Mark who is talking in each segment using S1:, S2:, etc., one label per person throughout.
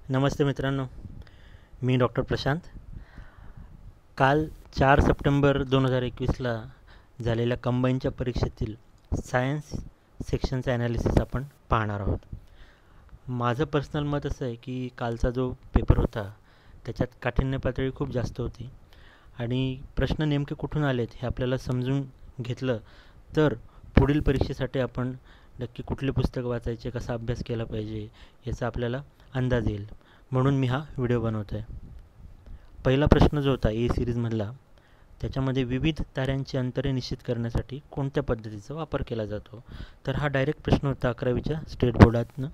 S1: नमस्ते मित्रांनो, मी डॉक्टर प्रशांत. काल 4 सप्टेंबर 2021ला झालेल्या कंबाईनच्या परीक्षेतील सायन्स सेक्शनचं ॲनालिसिस आपण पाहणार आहोत. माझं पर्सनल मत असं आहे की कालचा जो पेपर होता त्याच्यात काठिण्य पातळी खूप जास्त होती आणि प्रश्न नेमके कुठून आलेत हे आपल्याला समजून घेतलं तर पुढील परीक्षेसाठी आपण नक्की कुठले पुस्तक वाचायचे, कसा अभ्यास केला पाहिजे याचा आपल्याला अंदाज येईल. म्हणून मी हा व्हिडिओ बनवतो आहे. पहिला प्रश्न जो होता ए सिरीजमधला, त्याच्यामध्ये विविध ताऱ्यांची अंतरे निश्चित करण्यासाठी कोणत्या पद्धतीचा वापर केला जातो, तर हा डायरेक्ट प्रश्न होता 11वीच्या स्टेट बोर्डातनं.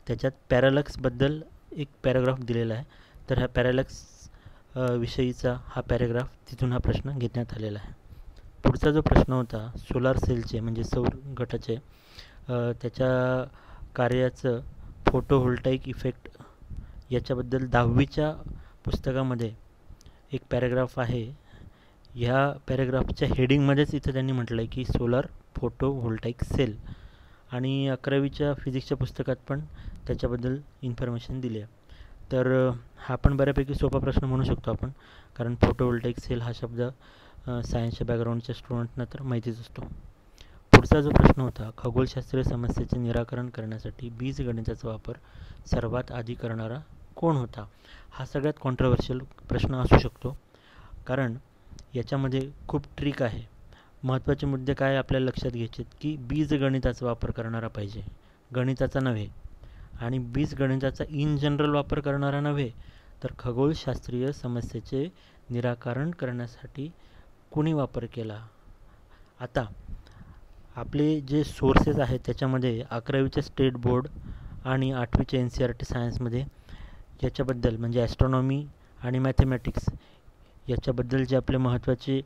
S1: त्याच्यात पॅरालक्सबद्दल एक पॅराग्राफ दिलेला आहे, तर ह्या पॅरालक्स विषयीचा हा पॅराग्राफ तिथून हा प्रश्न घेण्यात आलेला आहे. पुढचा जो प्रश्न होता सोलार सेलचे म्हणजे सौर गटाचे त्याच्या कार्याचं फोटोव्होल्टाईक इफेक्ट याच्याबद्दल 10वीच्या पुस्तकामध्ये एक पॅराग्राफ आहे. ह्या पॅराग्राफच्या हेडिंगमध्येच इथं त्यांनी म्हटलं आहे की सोलार फोटोव्होल्टाईक सेल, आणि 11वीच्या फिजिक्सच्या पुस्तकात पण त्याच्याबद्दल इन्फॉर्मेशन दिली आहे. तर हा पण बऱ्यापैकी सोपा प्रश्न म्हणू शकतो आपण, कारण फोटोव्होल्टाईक सेल हा शब्द सायन्सच्या बॅकग्राऊंडच्या स्टुडंटना तर माहितीच असतो. पुढचा जो प्रश्न होता खगोलशास्त्रीय समस्येचे निराकरण करण्यासाठी बीजगणिताचा वापर सर्वात आधी करणारा कोण होता. हा सगळ्यात कॉन्ट्रोवर्शियल प्रश्न असू शकतो, कारण याच्यामध्ये खूप ट्रिक आहे. महत्त्वाचे मुद्दे काय आपल्याला लक्षात घ्यायचे की बीजगणिताचा वापर करणारा पाहिजे, गणिताचा नव्हे. आणि बीजगणिताचा इन जनरल वापर करणारा नव्हे, तर खगोलशास्त्रीय समस्येचे निराकरण करण्यासाठी कुणी वापर केला. आता आपले जे सोर्सेस आहेत त्याच्यामध्ये 11वीच्या स्टेट बोर्ड आणि 8वीच्या NCERT सायन्समध्ये याच्याबद्दल म्हणजे ॲस्ट्रॉनॉमी आणि मॅथमॅटिक्स याच्याबद्दल जे आपले महत्त्वाचे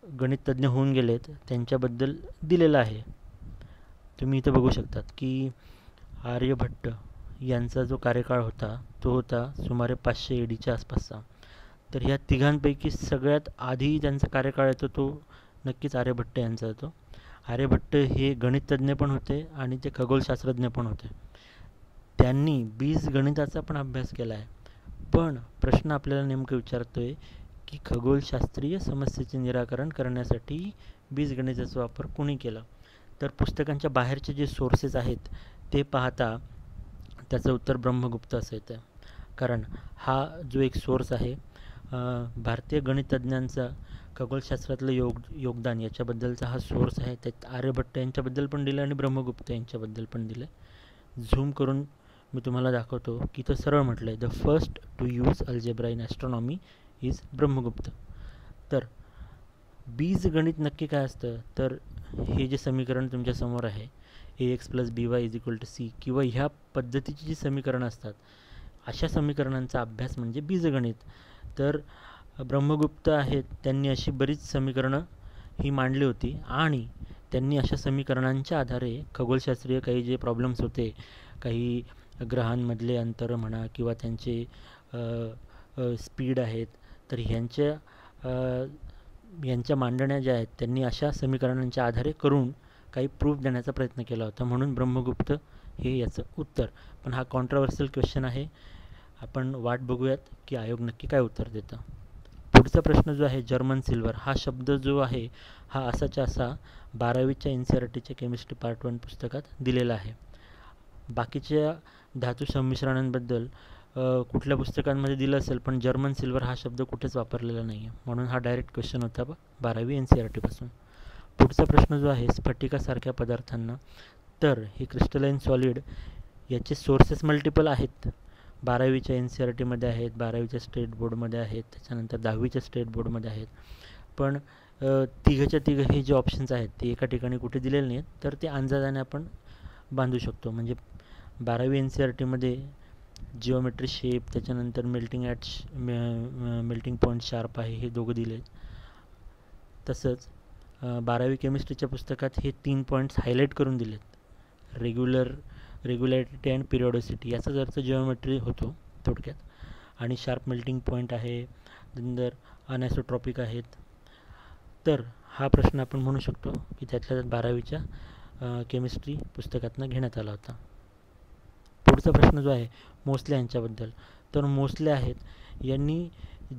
S1: गणिततज्ञ होऊन गेलेत त्यांच्याबद्दल दिलेलं आहे. तुम्ही इथं बघू शकतात की आर्यभट्ट यांचा जो कार्यकाळ होता तो होता सुमारे 500 ADच्या आसपासचा. तर ह्या तिघांपैकी सगळ्यात आधी ज्यांचा कार्यकाळ येतो तो नक्कीच आर्यभट्ट यांचा येतो. आर्यभट्ट हे गणिततज्ञ पण होते आणि ते खगोलशास्त्रज्ञ पण होते. त्यांनी बीजगणिताचा पण अभ्यास केला आहे. पण प्रश्न आपल्याला नेमकं विचारतोय की खगोलशास्त्रीय समस्येचे निराकरण करण्यासाठी बीजगणिताचा वापर कोणी केला. तर पुस्तकांच्या बाहेरचे जे सोर्सेस आहेत ते पाहता त्याचं उत्तर ब्रह्मगुप्त असं येतं, कारण हा जो एक सोर्स आहे भारतीय गणितज्ञांचा खगोलशास्त्रातलं योगदान याच्याबद्दलचा हा सोर्स आहे. त्यात आर्यभट्ट यांच्याबद्दल पण दिलं आणि ब्रह्मगुप्त यांच्याबद्दल पण दिलं. झूम करून मी तुम्हाला दाखवतो की तो सरळ म्हटलं आहे, the first to use algebra in astronomy is Brahmagupta. तर बीजगणित नक्की काय असतं, तर हे जे समीकरण तुमच्यासमोर आहे AX + BY = C किंवा ह्या पद्धतीची जी समीकरणं असतात अशा समीकरणांचा अभ्यास म्हणजे बीजगणित. तर ब्रह्मगुप्त आहेत त्यांनी अशी बरीच समीकरणं ही मांडली होती आणि त्यांनी अशा समीकरणांच्या आधारे खगोलशास्त्रीय काही जे प्रॉब्लेम्स होते, काही ग्रहांमधले अंतर म्हणा किंवा त्यांचे स्पीड आहेत, तर यांच्या मांडण्या ज्या आहेत त्यांनी अशा समीकरणांच्या आधारे करून काही प्रूफ देण्याचा प्रयत्न केला होता. म्हणून ब्रह्मगुप्त हे याचं उत्तर. पण हा कॉन्ट्रोवर्शियल क्वेश्चन आहे, आपण वाट बघूयात की आयोग नक्की काय उत्तर देतं. पुढचा प्रश्न जो आहे जर्मन सिल्वर हा शब्द जो आहे हा असाच्या असा 12वीच्या NCERTच्या केमिस्ट्री पार्ट 1 पुस्तकात दिलेला आहे. बाकीच्या धातू संमिश्रणांबद्दल कुठल्या पुस्तकांमध्ये दिलं असेल, पण जर्मन सिल्वर हा शब्द कुठेच वापरलेला नाही आहे. म्हणून हा डायरेक्ट क्वेश्चन होता 12वी NCERT पासून. पुढचा प्रश्न जो आहे स्फटिकासारख्या पदार्थांना, तर हे क्रिस्टलाइन सॉलिड याचे सोर्सेस मल्टिपल आहेत. 12वीच्या NCERTमध्ये आहेत, 12वीच्या स्टेट बोर्डमध्ये आहेत, त्याच्यानंतर 10वीच्या स्टेट बोर्डमध्ये आहेत. पण तिघच्या तिघ हे जे ऑप्शन्स आहेत ते एका ठिकाणी कुठे दिलेले नाहीत, तर ते अंदाजाने आपण बांधू शकतो. म्हणजे 12वी NCERTमध्ये जिओमेट्री शेप, त्याच्यानंतर मेल्टिंग पॉईंट शार्प आहे हे दोघं दिले. तसंच 12वी केमिस्ट्रीच्या पुस्तकात हे 3 पॉईंट्स हायलाईट करून दिलेत, रेग्युलॅरिटी अँड पिरियॉडिसिटी याचाच अर्थ जिओमेट्री होतो थोडक्यात. आणि शार्प मेल्टिंग पॉईंट आहे, नंतर अनॅसोट्रॉपिक आहेत. तर हा प्रश्न आपण म्हणू शकतो की त्यातल्या 12वीच्या केमिस्ट्री पुस्तकातनं घेण्यात आला होता. पुढचा प्रश्न जो आहे मोस्ले यांच्याबद्दल, तर मोस्ले आहेत यांनी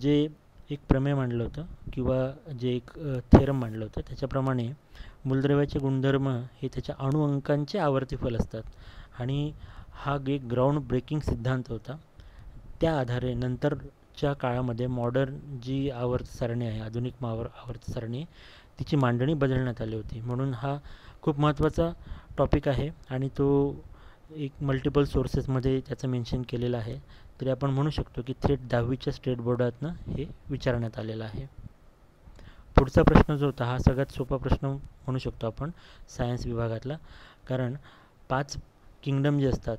S1: जे एक प्रमेय मांडलं होतं किंवा जे एक थेरम मांडलं होतं, त्याच्याप्रमाणे मूलद्रव्याचे गुणधर्म हे त्याच्या अणुअंकांचे आवर्ती फल असतात आणि हा एक ग्राउंड ब्रेकिंग सिद्धांत होता. त्या आधारे नंतरच्या काळामध्ये मॉडर्न जी आवर्त सारणी आहे, आधुनिक आवर्त सारणी, तिची मांडणी बदलण्यात आली होती. म्हणून हा खूप महत्त्वाचा टॉपिक आहे आणि तो एक मल्टिपल सोर्सेसमध्ये त्याचं मेन्शन केलेलं आहे. तरी आपण म्हणू शकतो की थेट 10वीच्या स्टेट बोर्डातनं हे विचारण्यात आलेलं आहे. पुढचा प्रश्न जो होता हा सगळ्यात सोपा प्रश्न म्हणू शकतो आपण सायन्स विभागातला, कारण 5 किंगडम जे असतात,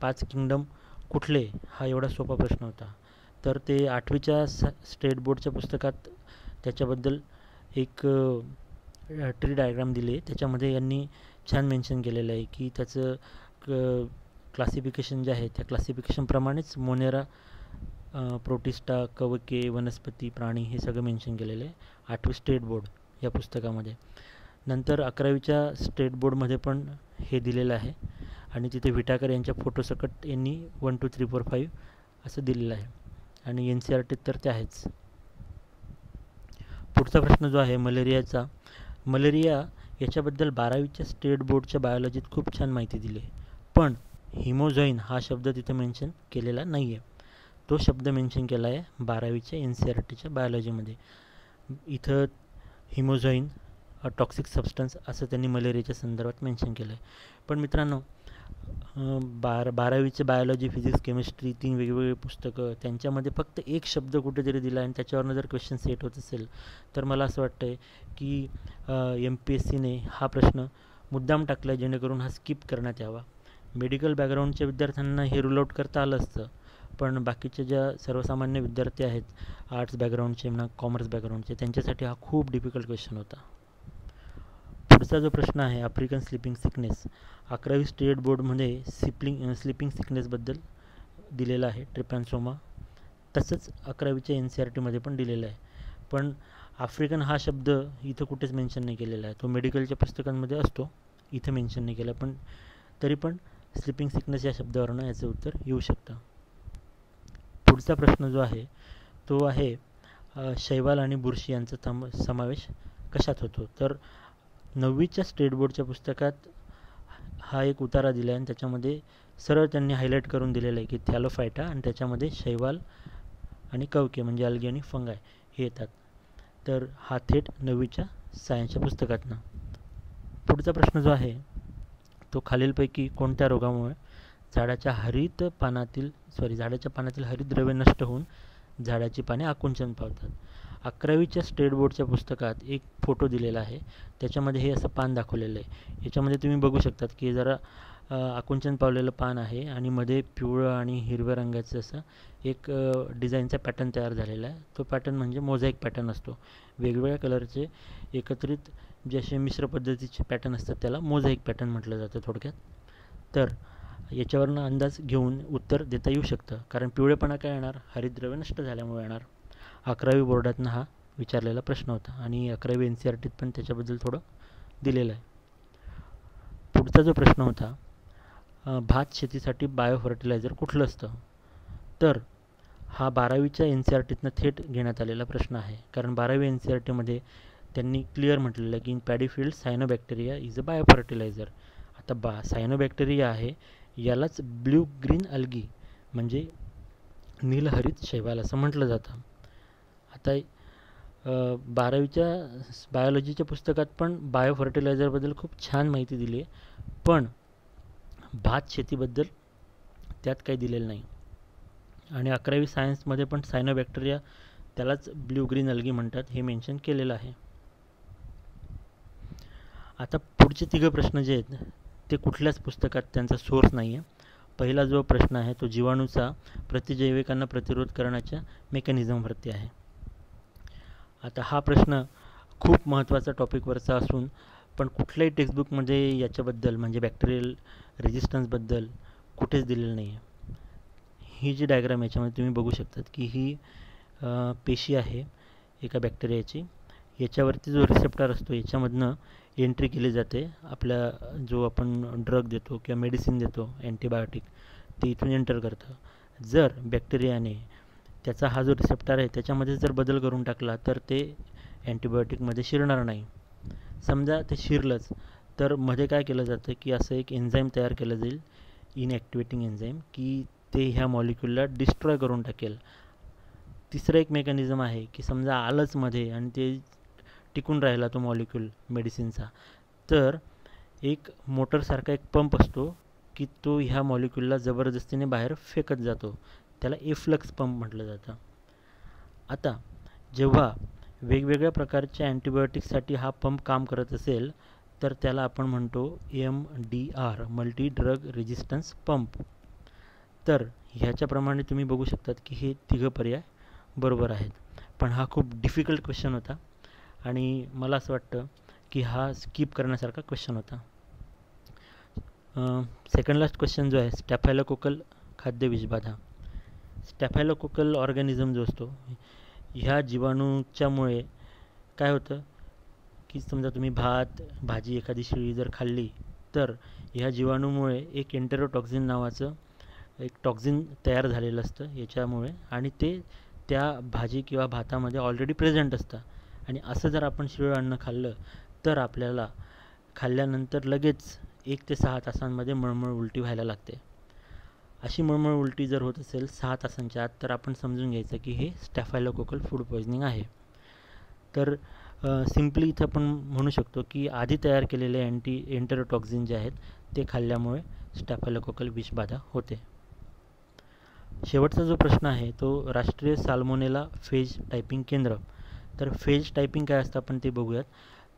S1: 5 किंगडम कुठले, हा एवढा सोपा प्रश्न होता. तर ते 8वीच्या स्टेट बोर्डच्या पुस्तकात त्याच्याबद्दल एक ट्री डायग्राम दिली. त्याच्यामध्ये यांनी छान मेन्शन केलेलं आहे की त्याचं क्लासिफिकेशन जे आहे त्या क्लासिफिकेशनप्रमाणेच मोनेरा, प्रोटिस्टा, कवके, वनस्पती, प्राणी हे सगळं मेन्शन केलेलं आहे 8वी स्टेट बोर्ड या पुस्तकामध्ये. नंतर 11वीच्या स्टेट बोर्डमध्ये पण हे दिलेलं आहे आणि तिथे विटाकर यांच्या फोटोसकट यांनी 1 2 3 4 5 असं दिलेलं आहे आणि NCERT तर ते आहेच. पुढचा प्रश्न जो आहे मलेरियाचा, मलेरिया याच्याबद्दल 12वीच्या स्टेट बोर्डच्या बायोलॉजीत खूप छान माहिती दिली आहे, पण हिमोझॉईन हा शब्द तिथे मेन्शन केलेला नाही आहे. तो शब्द मेन्शन केला आहे 12वीच्या NCERTच्या बायोलॉजीमध्ये. इथं हिमोझॉईन टॉक्सिक सबस्टन्स असं त्यांनी मलेरियाच्या संदर्भात मेन्शन केलं आहे. पण मित्रांनो, 12वीचे बायोलॉजी, फिजिक्स, केमिस्ट्री 3 वेगवेगळे पुस्तकं, त्यांच्यामध्ये फक्त एक शब्द कुठेतरी दिला आणि त्याच्यावरनं जर क्वेश्चन सेट होत असेल तर मला असं वाटतं आहे की MPSCने हा प्रश्न मुद्दाम टाकला आहे जेणेकरून हा स्किप करण्यात यावा. मेडिकल बॅकग्राऊंडच्या विद्यार्थ्यांना हे रूल आउट करता आलं असतं, पण बाकीच्या ज्या सर्वसामान्य विद्यार्थी आहेत, आर्ट्स बॅकग्राऊंडचे म्हणा, कॉमर्स बॅकग्राऊंडचे, त्यांच्यासाठी हा खूप डिफिकल्ट क्वेश्चन होता. पुढचा जो प्रश्न आहे आफ्रिकन स्लीपिंग सिकनेस, 11वी स्टेट बोर्डमध्ये स्लीपिंग सिकनेसबद्दल दिलेलं आहे, ट्रिपॅन्सोमा. तसंच 11वीच्या NCERTमध्ये पण दिलेलं आहे, पण आफ्रिकन हा शब्द इथं कुठेच मेन्शन नाही केलेला आहे. तो मेडिकलच्या पुस्तकांमध्ये असतो, इथं मेन्शन नाही केला, पण तरी पण स्लीपिंग सिकनेस या शब्दावरनं याचं उत्तर येऊ शकतं. पुढचा प्रश्न जो आहे तो आहे शैवाल आणि बुरशी यांचा समावेश कशात होतो. तर 9वीच्या स्टेट बोर्डच्या पुस्तकात हा एक उतारा दिला आहे आणि त्याच्यामध्ये सरळ त्यांनी हायलाईट करून दिलेलं आहे की थॅलोफायटा आणि त्याच्यामध्ये शैवाल आणि कवके म्हणजे अल्गे आणि फंगाय हे येतात. तर हा थेट 9वीच्या सायन्सच्या पुस्तकातनं. पुढचा प्रश्न जो आहे तो खालीलपैकी कोणत्या रोगामुळे झाडाच्या पानातील हरितद्रव्य नष्ट होऊन झाडाची पाने आकुंचन पावतात. 11वीच्या स्टेट बोर्डच्या पुस्तकात एक फोटो दिलेला आहे, त्याच्यामध्ये हे असं पान दाखवलेलं आहे. याच्यामध्ये तुम्ही बघू शकतात की जरा आकुंचन पावलेलं पान आहे आणि मध्ये पिवळं आणि हिरव्या रंगाचं असं एक डिझाईनचा पॅटर्न तयार झालेला आहे. तो पॅटर्न म्हणजे मोझॅईक पॅटर्न असतो. वेगवेगळ्या कलरचे एकत्रित जे असे मिश्र पद्धतीचे पॅटर्न असतात त्याला मोझॅईक पॅटर्न म्हटलं जातं थोडक्यात. तर याच्यावरनं अंदाज घेऊन उत्तर देता येऊ शकतं, कारण पिवळेपणा काय येणार, हरितद्रव्य नष्ट झाल्यामुळे येणार. 11वी बोर्डातनं हा विचारलेला प्रश्न होता आणि 11वी NCERTत पण त्याच्याबद्दल थोडं दिलेलं आहे. पुढचा जो प्रश्न होता भात शेतीसाठी बायो फर्टिलायझर कुठलं असतं. तर हा 12वीच्या NCERTतनं थेट घेण्यात आलेला प्रश्न आहे, कारण 12वी NCERTमध्ये त्यांनी क्लिअर म्हटलेलं की in paddy field cyanobacteria is a bio fertiliser. आता सायनोबॅक्टेरिया आहे, यालाच ब्ल्यू ग्रीन अल्गी म्हणजे नीलहरित शैवाल असं म्हटलं जातं. आता 12वीच्या बायोलॉजीच्या पुस्तकात पण बायो फर्टिलायझरबद्दल खूप छान माहिती दिली आहे, पण भात शेतीबद्दल त्यात काही दिलेलं नाही. आणि 11वी सायन्समध्ये पण सायनोबॅक्टेरिया त्यालाच ब्ल्यू ग्रीन अल्गी म्हणतात हे मेन्शन केलेलं आहे. आता पुढचे 3 प्रश्न जे आहेत ते कुठल्याच पुस्तकात त्यांचा सोर्स नाही आहे. पहिला जो प्रश्न आहे तो जीवाणूचा प्रतिजैविकांना प्रतिरोध करण्याच्या मेकॅनिझमवरती आहे. आता हा प्रश्न खूप महत्त्वाचा टॉपिकवरचा असून पण कुठल्याही टेक्स्टबुकमध्ये याच्याबद्दल म्हणजे बॅक्टेरियल रेजिस्टन्सबद्दल कुठेच दिलेलं नाही आहे. ही जी डायग्राम याच्यामध्ये तुम्ही बघू शकतात की ही पेशी आहे एका बॅक्टेरियाची. याच्यावरती जो रिसेप्टर असतो याच्यामधनं एंट्री केली जाते आपल्या जो आपण ड्रग देतो किंवा मेडिसिन देतो अँटीबायोटिक, ते इथून एंटर करतं. जर बॅक्टेरियाने त्याचा हा जो रिसेप्टर आहे त्याच्यामध्ये जर बदल करून टाकला तर ते अँटीबायोटिकमध्ये शिरणार नाही. समजा ते शिरलंच तर मध्ये काय केलं जातं की असं एक एन्झाईम तयार केलं जाईल, इनॲक्टिवेटिंग एन्झाईम, की ते ह्या मॉलिक्यूलला डिस्ट्रॉय करून टाकेल. तिसरं एक मेकॅनिझम आहे की समजा आलंच मध्ये आणि ते टिकून राहिला तो मॉलिक्यूल मेडिसिनचा, तर एक मोटरसारखा एक पंप असतो की तो ह्या मॉलिक्यूलला जबरदस्तीने बाहेर फेकत जातो. त्याला एफ्लक्स पंप म्हटलं जातं. आता जेव्हा वेगवेगळ्या प्रकारच्या अँटीबायोटिक्ससाठी हा पंप काम करत असेल तर त्याला आपण म्हणतो MDR, multi drug resistance pump. तर ह्याच्याप्रमाणे तुम्ही बघू शकतात की हे तिघं पर्याय बरोबर आहेत. पण हा खूप डिफिकल्ट क्वेश्चन होता आणि मला असं वाटतं की हा स्किप करण्यासारखा क्वेश्चन होता. सेकंड लास्ट क्वेश्चन जो आहे, स्टॅफायलोकोकल खाद्य विषबाधा. स्टॅफायलोकोकल ऑर्गॅनिझम जो असतो ह्या जीवाणूच्यामुळे काय होतं की समजा तुम्ही भात भाजी एखादी शिळी जर खाल्ली तर ह्या जीवाणूमुळे एक एंटेरोटॉक्झिन नावाचं एक टॉक्झिन तयार झालेलं असतं याच्यामुळे, आणि ते त्या भाजी किंवा भातामध्ये ऑलरेडी प्रेझेंट असतं. आणि असं जर आपण शिळं अन्न खाल्लं तर आपल्याला खाल्ल्यानंतर लगेच 1 ते 6 तासांमध्ये मळमळ उलटी व्हायला लागते. अशी मळमळ उलटी जर होत असेल 6 तासांच्या आत तर आपण समजून घ्यायचं की हे स्टॅफायलोकोकल फूड पॉइझनिंग आहे. तर सिम्पली इथं आपण म्हणू शकतो की आधी तयार केलेले एंटेरोटॉक्झिन जे आहेत ते खाल्ल्यामुळे स्टॅफायलोकोकल विषबाधा होते. शेवटचा जो प्रश्न आहे तो राष्ट्रीय साल्मोनेला फेज टायपिंग केंद्र. तर फेज टायपिंग काय असतं आपण ते बघूयात.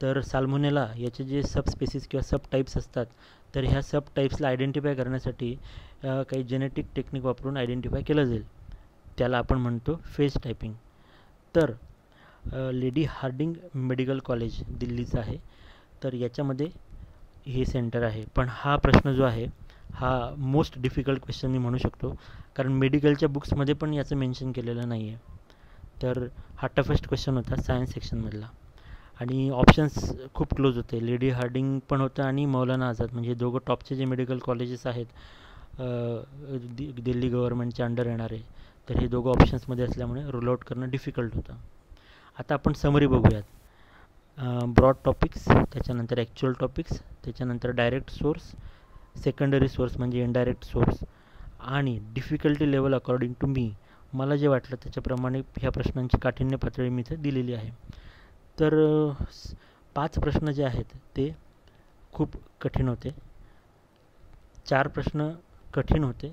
S1: तर साल्मोनेला याचे जे सबस्पेसिस किंवा सब टाईप्स असतात, तर ह्या सब टाईप्सला आयडेंटिफाय करण्यासाठी काही जेनेटिक टेक्निक वापरून आयडेंटिफाय केलं जाईल. त्याला आपण म्हणतो फेज टायपिंग. तर लेडी हार्डिंग मेडिकल कॉलेज दिल्लीचं आहे, तर याच्यामध्ये हे सेंटर आहे. पण हा प्रश्न जो आहे हा मोस्ट डिफिकल्ट क्वेश्चन मी म्हणू शकतो, कारण मेडिकलच्या बुक्समध्ये पण याचं मेन्शन केलेलं नाही आहे. तर हा टफेस्ट क्वेश्चन होता सायन्स सेक्शनमधला, आणि ऑप्शन्स खूप क्लोज होते. लेडी हार्डिंग पण होतं आणि मौलाना आझाद, म्हणजे दोघं टॉपचे जे मेडिकल कॉलेजेस आहेत दिल्ली गव्हर्नमेंटच्या अंडर येणारे, तर हे दोघं ऑप्शन्समध्ये असल्यामुळे रूल आउट करणं डिफिकल्ट होतं. आता आपण समरी बघूयात. ब्रॉड टॉपिक्स, त्याच्यानंतर ॲक्च्युअल टॉपिक्स, त्याच्यानंतर डायरेक्ट सोर्स, सेकंडरी सोर्स म्हणजे इनडायरेक्ट सोर्स, आणि difficulty level according to me. मला जे वाटलं त्याच्याप्रमाणे ह्या प्रश्नांची काठिण्य पातळी मी इथे दिलेली आहे. तर 5 प्रश्न जे आहेत ते खूप कठीण होते, 4 प्रश्न कठीण होते,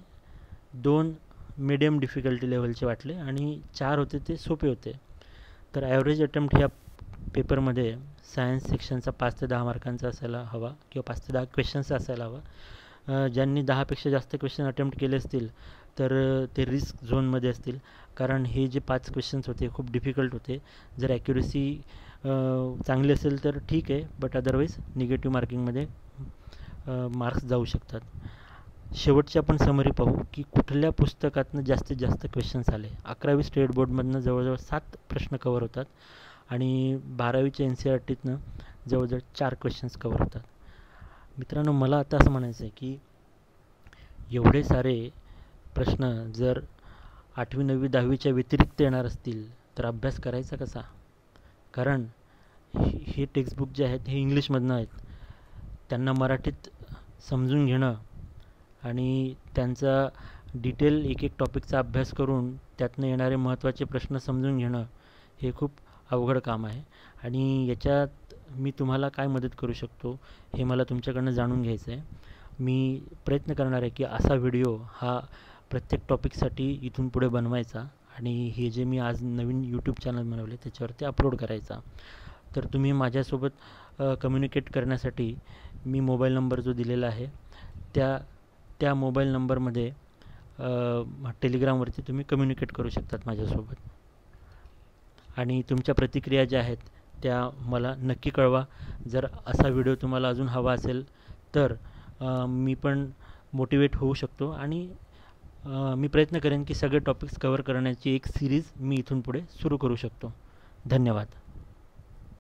S1: 2 मीडियम डिफिकल्टी लेवलचे वाटले आणि 4 होते ते सोपे होते. तर ॲव्हरेज अटेम्प्ट ह्या पेपरमध्ये सायन्स सेक्शनचा 5 ते 10 मार्कांचा असायला हवा किंवा 5 ते 10 क्वेश्चन्सचा असायला हवा. ज्यांनी 10पेक्षा जास्त क्वेश्चन अटेम्प्ट केले असतील तर ते रिस्क झोनमध्ये असतील, कारण हे जे 5 क्वेश्चन्स होते खूप डिफिकल्ट होते. जर ॲक्युरेसी चांगली असेल तर ठीक आहे, बट अदरवाईज निगेटिव्ह मार्किंगमध्ये मार्क्स जाऊ शकतात. शेवटची आपण समरी पाहू की कुठल्या पुस्तकातनं जास्तीत जास्त क्वेश्चन्स आले. 11वी स्टेट बोर्डमधनं जवळजवळ 7 प्रश्न कवर होतात आणि 12वीच्या NCERTतनं जवळजवळ 4 क्वेश्चन्स कवर होतात. मित्रांनो, मला आता असं म्हणायचं आहे की एवढे सारे प्रश्न जर 8वी 9वी 10वीच्या व्यतिरिक्त येणार असतील तर अभ्यास करायचा कसा? कारण हे टेक्स्टबुक जे आहेत हे इंग्लिशमधनं आहेत. त्यांना मराठीत समजून घेणं आणि त्यांचा डिटेल एक टॉपिकचा अभ्यास करून त्यातनं येणारे महत्त्वाचे प्रश्न समजून घेणं हे खूप अवघड काम आहे. आणि याच्यात मी तुम्हाला काय मदत करू शकतो हे मला तुमच्याकडनं जाणून घ्यायचं आहे. मी प्रयत्न करणार आहे की असा व्हिडिओ हा प्रत्येक टॉपिकसाठी इथून पुढे बनवायचा आणि हे जे मी आज नवीन यूट्यूब चॅनल बनवले त्याच्यावरती अपलोड करायचा. तर तुम्ही माझ्यासोबत कम्युनिकेट करण्यासाठी मी मोबाईल नंबर जो दिलेला आहे त्या मोबाईल नंबरमध्ये टेलिग्रामवरती तुम्ही कम्युनिकेट करू शकतात माझ्यासोबत. आणि तुमच्या प्रतिक्रिया ज्या आहेत त्या मला नक्की कळवा. जर असा व्हिडिओ तुम्हाला अजून हवा असेल तर मी पण मोटिवेट होऊ शकतो आणि मी प्रयत्न करेन की सगळे टॉपिक्स कव्हर करण्याची एक सिरीज मी इथून पुढे सुरू करू शकतो. धन्यवाद.